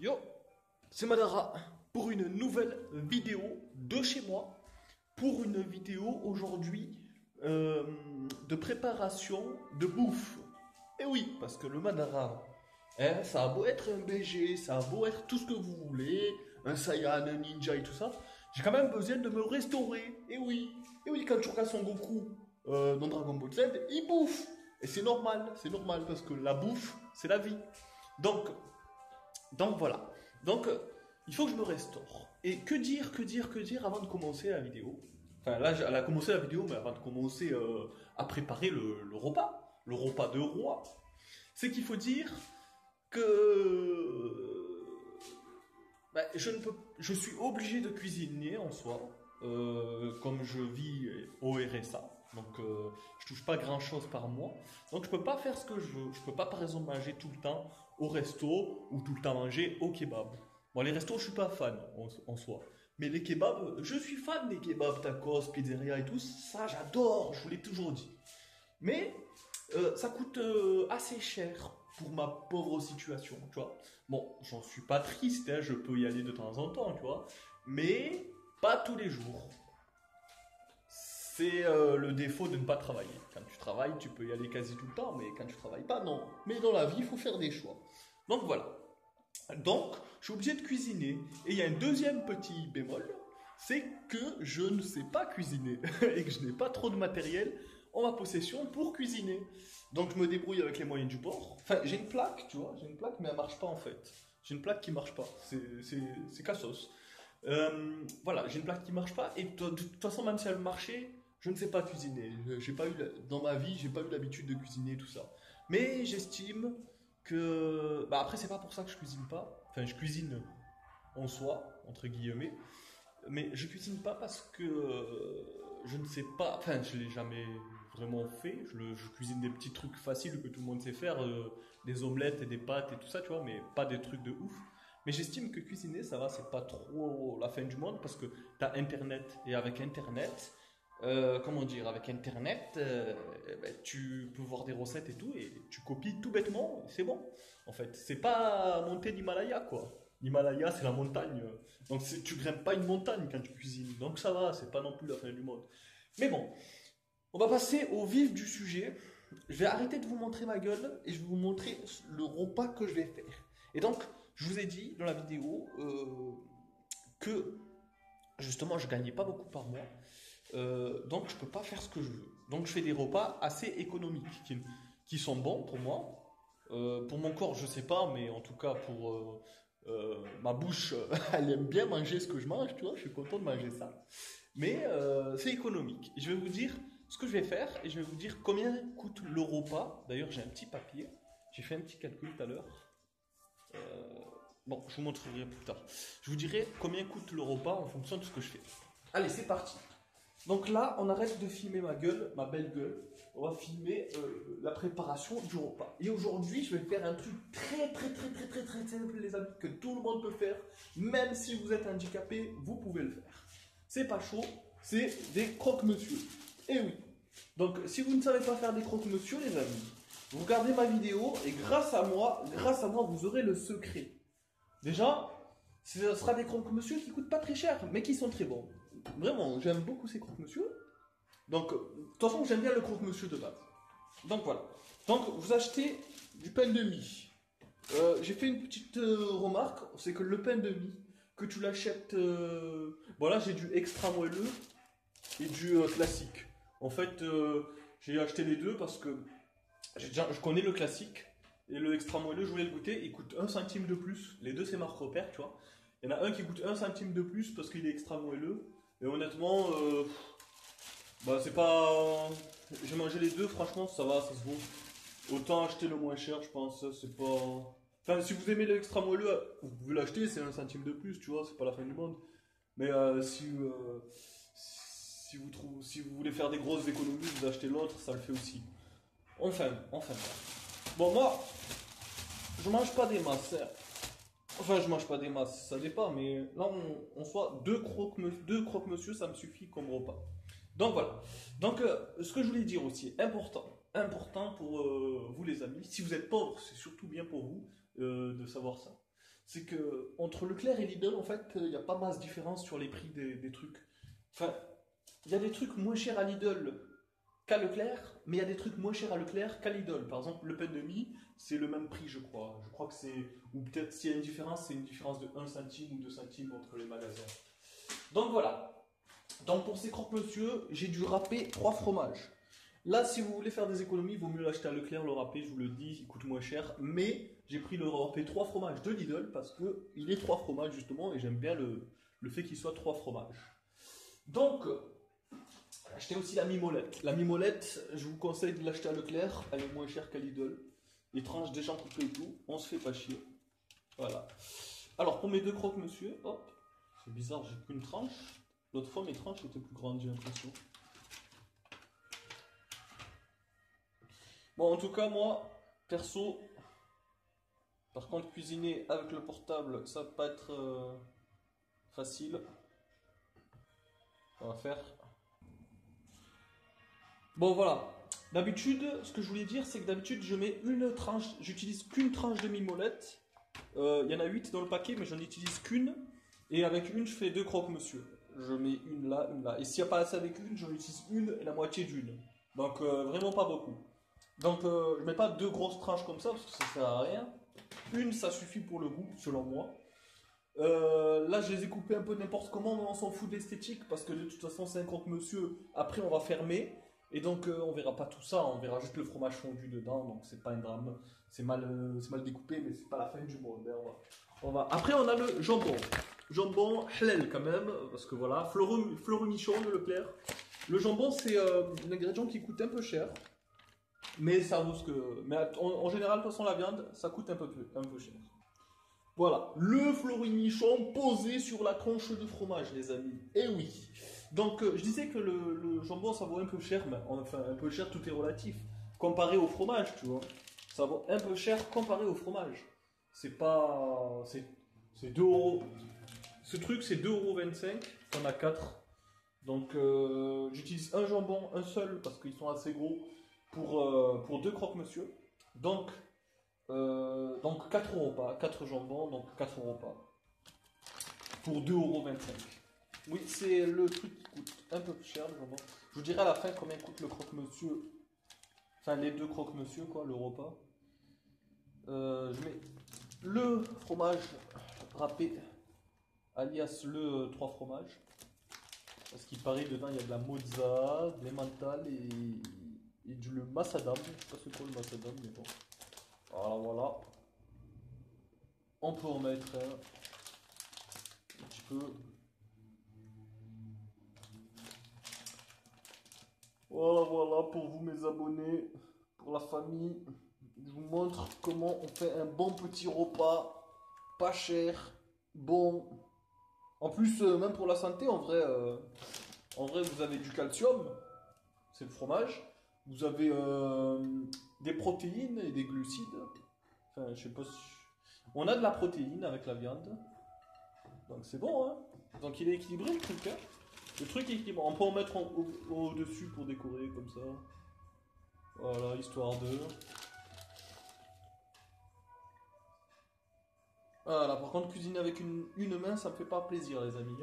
Yo, c'est Madara pour une nouvelle vidéo de chez moi. Pour une vidéo aujourd'hui de préparation de bouffe. Et oui, parce que le Madara, hein, ça a beau être un BG, ça a beau être tout ce que vous voulez, un Saiyan, un ninja et tout ça, j'ai quand même besoin de me restaurer. Et oui, quand tu regardes Son Goku dans Dragon Ball Z, il bouffe. Et c'est normal parce que la bouffe, c'est la vie. Donc voilà. Donc il faut que je me restaure. Et que dire avant de commencer la vidéo. Enfin là, elle a commencé la vidéo, mais avant de commencer à préparer le repas de roi, c'est qu'il faut dire que je suis obligé de cuisiner en soi, comme je vis au RSA. Donc je touche pas grand chose par mois, donc je peux pas faire ce que je veux. Je peux pas par exemple manger tout le temps au resto ou tout le temps manger au kebab. Bon, les restos je suis pas fan en soi, mais les kebabs, je suis fan des kebabs, tacos, pizzeria et tout, ça j'adore, je vous l'ai toujours dit. Mais ça coûte assez cher pour ma pauvre situation, tu vois. Bon, j'en suis pas triste, hein, je peux y aller de temps en temps, tu vois, mais pas tous les jours. C'est le défaut de ne pas travailler. Quand tu travailles, tu peux y aller quasi tout le temps, mais quand tu travailles pas, non. Mais dans la vie, il faut faire des choix. Donc voilà. Donc, je suis obligé de cuisiner. Et il y a un deuxième petit bémol, c'est que je ne sais pas cuisiner et que je n'ai pas trop de matériel en ma possession pour cuisiner. Donc je me débrouille avec les moyens du bord. Enfin, j'ai une plaque, tu vois, j'ai une plaque, mais elle marche pas en fait. J'ai une plaque qui marche pas. C'est cassos. Voilà, j'ai une plaque qui marche pas et de toute façon, même si elle marchait, je ne sais pas cuisiner. J'ai pas eu dans ma vie, j'ai pas eu l'habitude de cuisiner tout ça. Mais j'estime que, bah après c'est pas pour ça que je cuisine pas. Enfin, je cuisine en soi entre guillemets, mais je cuisine pas parce que je ne sais pas. Enfin, je l'ai jamais vraiment fait. Je cuisine des petits trucs faciles que tout le monde sait faire, des omelettes et des pâtes et tout ça, tu vois, mais pas des trucs de ouf. Mais j'estime que cuisiner, ça va, c'est pas trop la fin du monde parce que t'as Internet et avec Internet, comment dire, avec Internet, tu peux voir des recettes et tout et tu copies tout bêtement, c'est bon. En fait, c'est pas monter l'Himalaya quoi. L'Himalaya, c'est la montagne. Donc tu grimpes pas une montagne quand tu cuisines. Donc ça va, c'est pas non plus la fin du monde. Mais bon, on va passer au vif du sujet. Je vais arrêter de vous montrer ma gueule et je vais vous montrer le repas que je vais faire. Et donc, je vous ai dit dans la vidéo que justement je gagnais pas beaucoup par mois, donc je peux pas faire ce que je veux. Donc je fais des repas assez économiques qui sont bons pour moi. Pour mon corps, je sais pas, mais en tout cas pour ma bouche, elle aime bien manger ce que je mange, tu vois. Je suis content de manger ça. Mais c'est économique. Et je vais vous dire ce que je vais faire et je vais vous dire combien coûte le repas. D'ailleurs, j'ai un petit papier. J'ai fait un petit calcul tout à l'heure. Bon, je vous montrerai plus tard. Je vous dirai combien coûte le repas en fonction de ce que je fais. Allez, c'est parti. Donc là, on arrête de filmer ma gueule, ma belle gueule. On va filmer la préparation du repas. Et aujourd'hui, je vais faire un truc très simple, les amis, que tout le monde peut faire. Même si vous êtes handicapé, vous pouvez le faire. C'est pas chaud, c'est des croque-monsieur. Et oui. Donc, si vous ne savez pas faire des croque-monsieur, les amis, vous regardez ma vidéo et grâce à moi, vous aurez le secret. Déjà, ce sera des croque-monsieur qui coûtent pas très cher, mais qui sont très bons. Vraiment, j'aime beaucoup ces croque-monsieur. Donc, de toute façon, j'aime bien le croque-monsieur de base. Donc voilà. Donc, vous achetez du pain de mie. J'ai fait une petite remarque, c'est que le pain de mie, que tu l'achètes... Voilà, j'ai du extra moelleux et du classique. En fait, j'ai acheté les deux parce que je connais le classique. Et le extra moelleux, je voulais le goûter, il coûte 1 centime de plus. Les deux, c'est marque repère, tu vois. Il y en a un qui coûte 1 centime de plus parce qu'il est extra moelleux. Et honnêtement, bah c'est pas... J'ai mangé les deux, franchement, ça va, ça se vaut. Autant acheter le moins cher, je pense, c'est pas... Enfin, si vous aimez le extra moelleux, vous pouvez l'acheter, c'est 1 centime de plus, tu vois, c'est pas la fin du monde. Mais si vous voulez faire des grosses économies, vous achetez l'autre, ça le fait aussi. Enfin. Bon, moi, je mange pas des masses. Enfin, je mange pas des masses, ça dépend, mais là, on soit deux croque-monsieur, ça me suffit comme repas. Donc voilà. Donc, ce que je voulais dire aussi, important pour vous les amis, si vous êtes pauvres, c'est surtout bien pour vous de savoir ça. c'est que entre Leclerc et Lidl, en fait, il n'y a pas masse de différence sur les prix des trucs. Enfin, il y a des trucs moins chers à Lidl qu'à Leclerc, mais il y a des trucs moins chers à Leclerc qu'à Lidl. Par exemple, le pain de mie, c'est le même prix, je crois. Je crois que c'est... Ou peut-être s'il y a une différence, c'est une différence de 1 centime ou 2 centimes entre les magasins. Donc voilà. Donc pour ces croque-monsieur, j'ai dû râper 3 fromages. Là, si vous voulez faire des économies, il vaut mieux l'acheter à Leclerc, le râpé, je vous le dis, il coûte moins cher. Mais j'ai pris le râpé 3 fromages de Lidl parce qu'il est 3 fromages justement et j'aime bien le fait qu'il soit 3 fromages. Donc, achetez aussi la mimolette. La mimolette, je vous conseille de l'acheter à Leclerc, elle est moins chère qu'à Lidl. Les tranches déjà coupées et tout, on se fait pas chier. Voilà. Alors pour mes 2 croque-monsieur, hop, c'est bizarre, j'ai qu'une tranche. L'autre fois, mes tranches étaient plus grandes, j'ai l'impression. Bon, en tout cas, moi, perso, par contre, cuisiner avec le portable, ça va pas être facile. On va faire. Bon, voilà. D'habitude, ce que je voulais dire, c'est que d'habitude, je mets une tranche, j'utilise qu'une tranche de mimolette. Il y en a 8 dans le paquet, mais j'en utilise qu'une. Et avec une, je fais 2 croque-monsieur. Je mets une là, une là. Et s'il n'y a pas assez avec une, j'en utilise une et la moitié d'une. Donc, vraiment pas beaucoup. Donc, je mets pas 2 grosses tranches comme ça, parce que ça sert à rien. Une, ça suffit pour le goût, selon moi. Là, je les ai coupés un peu n'importe comment, mais on s'en fout d'esthétique, parce que de toute façon, c'est un croque-monsieur. Après, on va fermer. Et donc, on verra pas tout ça, on verra juste le fromage fondu dedans, donc c'est pas un drame. C'est mal découpé, mais c'est pas la fin du monde. Après, on a le jambon. Jambon halal quand même, parce que voilà, Fleury-Michon de Leclerc. Le jambon, c'est un ingrédient qui coûte un peu cher, mais ça vaut ce que. Mais en général, de toute façon, la viande, ça coûte un peu cher. Voilà, le Fleury-Michon posé sur la tranche de fromage, les amis. Eh oui. Donc, je disais que le jambon, ça vaut un peu cher, mais enfin, un peu cher, tout est relatif. Comparé au fromage, tu vois. Ça vaut un peu cher comparé au fromage. C'est pas. C'est 2 euros. Ce truc, c'est 2,25 €. On a 4. Donc, j'utilise un jambon, un seul, parce qu'ils sont assez gros, pour 2 croque-monsieur. Donc 4 € pas. 4 jambons, donc 4 € pas. Pour 2,25 €. Oui, c'est le truc qui coûte un peu plus cher, le jambon. Je vous dirai à la fin combien coûte le croque-monsieur. Enfin, les 2 croque-monsieur, quoi, le repas. Je mets le fromage râpé, alias le 3 fromages. Parce qu'il paraît dedans, il y a de la mozza, de l'emmental et du massadam. Je sais pas c'est quoi le massadam, mais bon. Voilà. On peut en mettre un petit peu. Voilà, pour vous mes abonnés, pour la famille, je vous montre comment on fait un bon petit repas, pas cher, bon. En plus, même pour la santé, en vrai, vous avez du calcium, c'est le fromage. Vous avez des protéines et des glucides. Enfin, je sais pas si... On a de la protéine avec la viande. Donc c'est bon, hein. Donc il est équilibré le truc, hein. Le truc est équilibré. On peut en mettre au-dessus pour décorer comme ça. Voilà, histoire de... Voilà, par contre, cuisiner avec une main, ça me fait pas plaisir, les amis.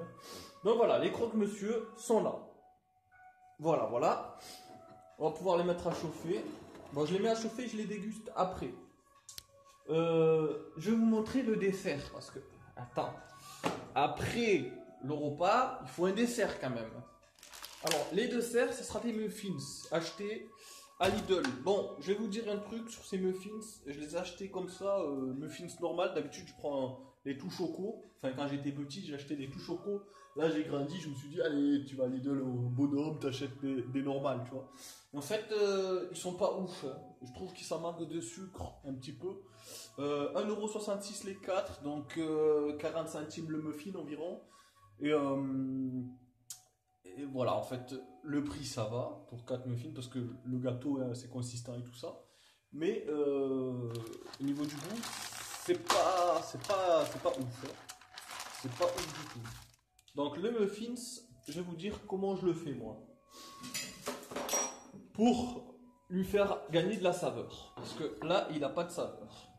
Donc voilà, les croque-monsieur sont là. Voilà. On va pouvoir les mettre à chauffer. Bon, je les mets à chauffer, je les déguste après. Je vais vous montrer le dessert, parce que... Attends. Après le repas, il faut un dessert quand même. Alors, les desserts, ce sera des muffins achetés à Lidl. Bon, je vais vous dire un truc sur ces muffins. Je les ai achetés comme ça, muffins normales. D'habitude, je prends les tout chocos. Enfin, quand j'étais petit, j'achetais des tout chocos. Là, j'ai grandi, je me suis dit, allez, tu vas à Lidl au bonhomme, t'achètes des normales, tu vois. En fait, ils sont pas ouf. Hein. Je trouve que ça manque de sucre, un petit peu. 1,66 € les 4, donc 40 centimes le muffin environ. Et voilà, en fait, le prix ça va pour 4 muffins parce que le gâteau est assez consistant et tout ça. Mais au niveau du goût, c'est pas ouf. Hein. C'est pas ouf du tout. Donc le muffins, je vais vous dire comment je le fais moi. Pour lui faire gagner de la saveur. Parce que là, il n'a pas de saveur.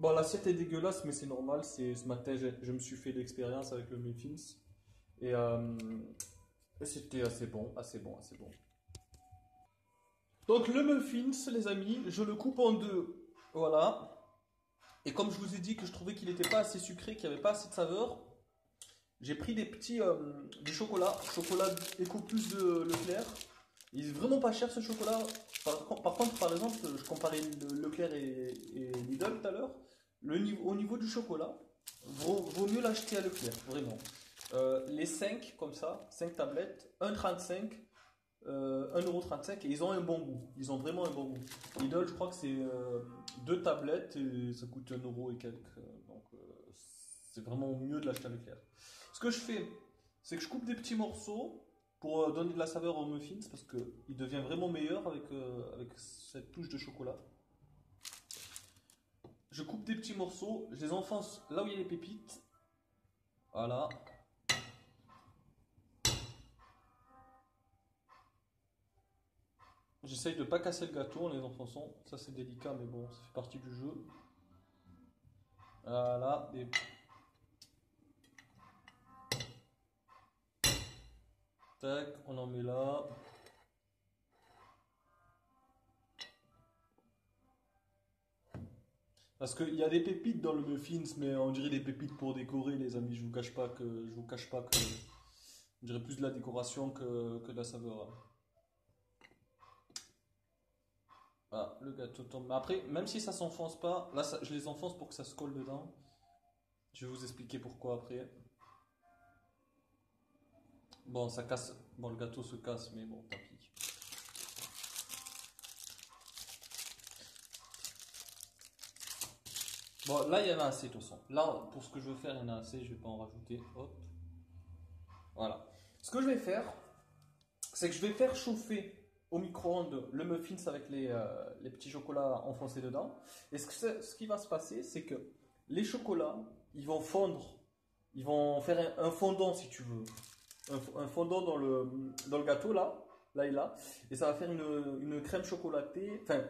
Bon, l'assiette est dégueulasse, mais c'est normal. Ce matin, je me suis fait l'expérience avec le muffins. Et c'était assez bon, assez bon, assez bon. Donc le muffins, les amis, je le coupe en deux. Voilà. Et comme je vous ai dit que je trouvais qu'il n'était pas assez sucré, qu'il n'y avait pas assez de saveur, j'ai pris des petits du chocolat Eco Plus de Leclerc. Il est vraiment pas cher ce chocolat. Par contre, par exemple, je comparais Leclerc et Lidl tout à l'heure. Au niveau du chocolat, vaut mieux l'acheter à Leclerc, vraiment. Les 5 comme ça, 5 tablettes, 1,35 1,35 € et ils ont un bon goût. Ils ont vraiment un bon goût. Lidl, je crois que c'est 2 tablettes et ça coûte 1 € et quelques. Donc c'est vraiment mieux de l'acheter à Leclerc. Ce que je fais, c'est que je coupe des petits morceaux pour donner de la saveur au muffins parce qu'il devient vraiment meilleur avec cette touche de chocolat. Je coupe des petits morceaux, je les enfonce là où il y a les pépites. Voilà. J'essaye de ne pas casser le gâteau en les enfonçant. Ça c'est délicat mais bon, ça fait partie du jeu. Voilà. Tac, on en met là. Parce qu'il y a des pépites dans le muffins, mais on dirait des pépites pour décorer, les amis. Je vous cache pas que, on dirait plus de la décoration que de la saveur. Voilà, le gâteau tombe. Mais après, même si ça s'enfonce pas, là je les enfonce pour que ça se colle dedans. Je vais vous expliquer pourquoi après. Bon, ça casse. Bon, le gâteau se casse, mais bon, tant pis. Bon, là, il y en a assez, de toute façon. Là, pour ce que je veux faire, il y en a assez. Je vais pas en rajouter. Hop. Voilà. Ce que je vais faire, c'est que je vais faire chauffer au micro-ondes le muffins avec les petits chocolats enfoncés dedans. Et ce qui va se passer, c'est que les chocolats, ils vont fondre. Ils vont faire un fondant, si tu veux. Un fondant dans le gâteau, là et là. Et ça va faire une crème chocolatée. Enfin,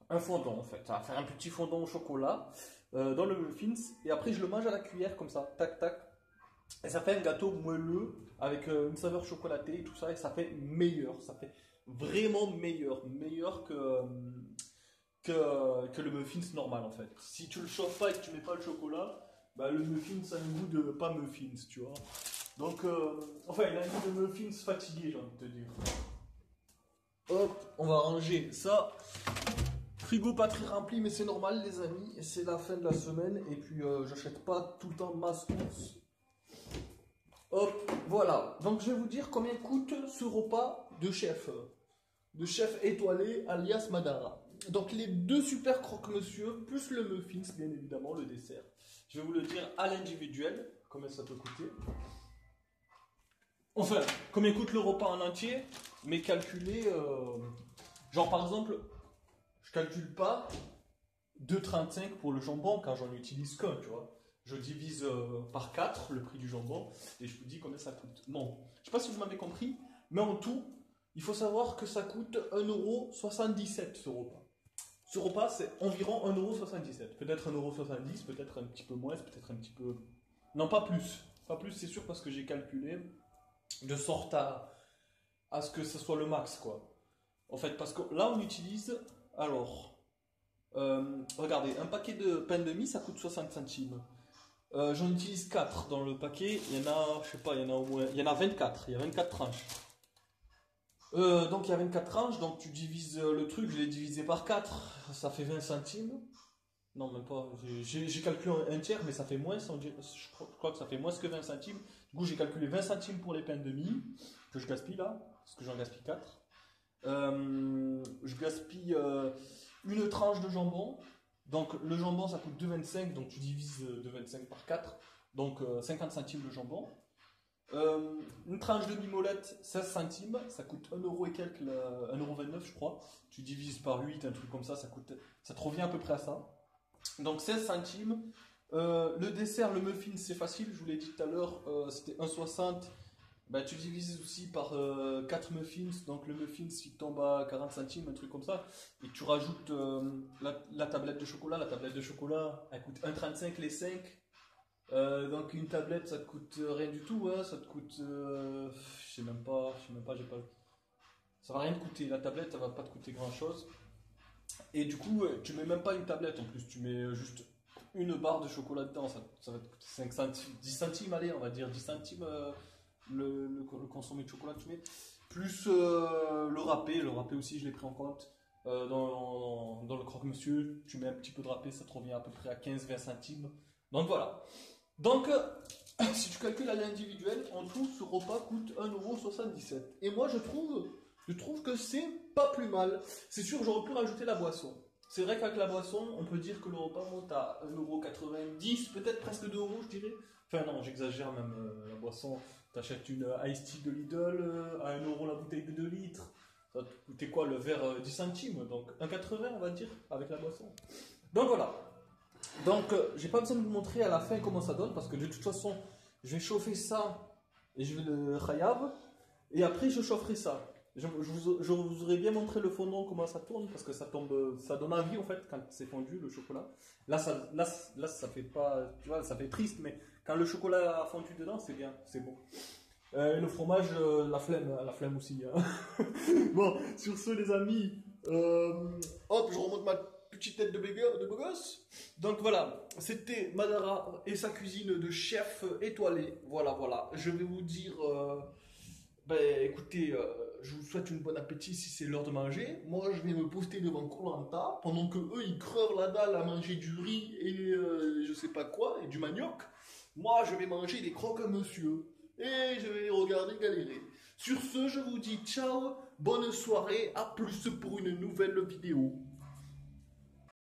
un fondant, en fait. Ça va faire un petit fondant au chocolat dans le muffins. Et après, je le mange à la cuillère, comme ça. Tac, tac. Et ça fait un gâteau moelleux avec une saveur chocolatée et tout ça. Et ça fait meilleur. Ça fait vraiment meilleur. Meilleur que le muffins normal, en fait. Si tu le chauffes pas et que tu mets pas le chocolat, bah, le muffins a un goût de pas muffins, tu vois. Donc, enfin, il a un goût de muffins fatigué, j'ai envie de te dire. Hop, on va ranger ça. Frigo pas très rempli, mais c'est normal, les amis. C'est la fin de la semaine. Et puis, j'achète pas tout le temps masse course. Hop, voilà. Donc, je vais vous dire combien coûte ce repas de chef. De chef étoilé, alias Madara. Donc, les 2 super croque-monsieur, plus le muffins, bien évidemment, le dessert. Je vais vous le dire à l'individuel, combien ça peut coûter. Enfin, combien coûte le repas en entier, mais calculé, genre par exemple, je calcule pas 2,35 pour le jambon quand j'en utilise qu'un, tu vois. Je divise par 4 le prix du jambon et je vous dis combien ça coûte. Non, je sais pas si vous m'avez compris, mais en tout, il faut savoir que ça coûte 1,77 € ce repas. Ce repas, c'est environ 1,77 €. Peut-être 1,70 €, peut-être un petit peu moins, peut-être un petit peu... Non, pas plus. Pas plus, c'est sûr, parce que j'ai calculé de sorte à ce que ce soit le max, quoi. En fait, parce que là, on utilise... Alors, regardez, un paquet de pain de mie, ça coûte 60 centimes. J'en utilise 4 dans le paquet. Il y en a, je sais pas, il y en a au moins... Il y en a 24. Il y a 24 tranches. Donc il y a 24 tranches, donc tu divises le truc, je l'ai divisé par 4, ça fait 20 centimes. Non, même pas, j'ai calculé un tiers, mais ça fait moins, je crois que ça fait moins que 20 centimes. Du coup, j'ai calculé 20 centimes pour les pains de mie, que je gaspille là, parce que j'en gaspille 4. Je gaspille une tranche de jambon, donc le jambon ça coûte 2,25, donc tu divises 2,25 par 4, donc 50 centimes le jambon. Une tranche de mimolette, 16 centimes, ça coûte 1 € et quelques, 1,29 € je crois. Tu divises par 8, un truc comme ça, ça te revient à peu près à ça. Donc 16 centimes. Le dessert, le muffin, c'est facile, je vous l'ai dit tout à l'heure, c'était 1,60. Bah, tu divises aussi par 4 muffins, donc le muffin il tombe à 40 centimes, un truc comme ça, et tu rajoutes la tablette de chocolat. La tablette de chocolat, elle coûte 1,35 les 5. Donc une tablette, ça te coûte rien du tout, hein, ça te coûte, je sais même pas, j'ai pas, ça va rien te coûter. La tablette, elle va pas te coûter grand chose. Et du coup, tu mets même pas une tablette en plus, tu mets juste une barre de chocolat dedans, ça va te coûter 5 centimes, 10 centimes, allez, on va dire 10 centimes le consommé de chocolat que tu mets. Plus le râpé aussi, je l'ai pris en compte. Dans le croque-monsieur, tu mets un petit peu de râpé, ça te revient à peu près à 15-20 centimes. Donc voilà. Donc, si tu calcules à l'individuel, en tout, ce repas coûte 1,77 €. Et moi, je trouve que c'est pas plus mal. C'est sûr, j'aurais pu rajouter la boisson. C'est vrai qu'avec la boisson, on peut dire que le repas monte à 1,90 €, peut-être presque 2 € je dirais. Enfin non, j'exagère même, la boisson. T'achètes une Ice Tea de Lidl à 1 € la bouteille de 2 litres. Ça va te coûter quoi le verre 10 centimes, donc 1,80 on va dire, avec la boisson. Donc voilà. Donc j'ai pas besoin de vous montrer à la fin comment ça donne, parce que de toute façon, je vais chauffer ça et je vais le khayab. Et après, je chaufferai ça. Je vous aurais bien montré le fondant, comment ça tourne, parce que ça tombe, ça donne envie en fait quand c'est fondu le chocolat. Là, ça fait pas, tu vois, ça fait triste, mais quand le chocolat a fondu dedans, c'est bien, c'est bon. Et le fromage, la flemme aussi, hein. Bon, sur ce, les amis, hop, je remonte ma petite tête de beau gosse. Donc voilà, c'était Madara et sa cuisine de chef étoilé. Voilà, voilà. Je vais vous dire. Ben écoutez, je vous souhaite une bonne appétit si c'est l'heure de manger. Moi, je vais me poster devant koh pendant que eux ils crevent la dalle à manger du riz et je sais pas quoi et du manioc. Moi, je vais manger des croque-monsieur et je vais les regarder galérer. Sur ce, je vous dis ciao, bonne soirée, à plus pour une nouvelle vidéo.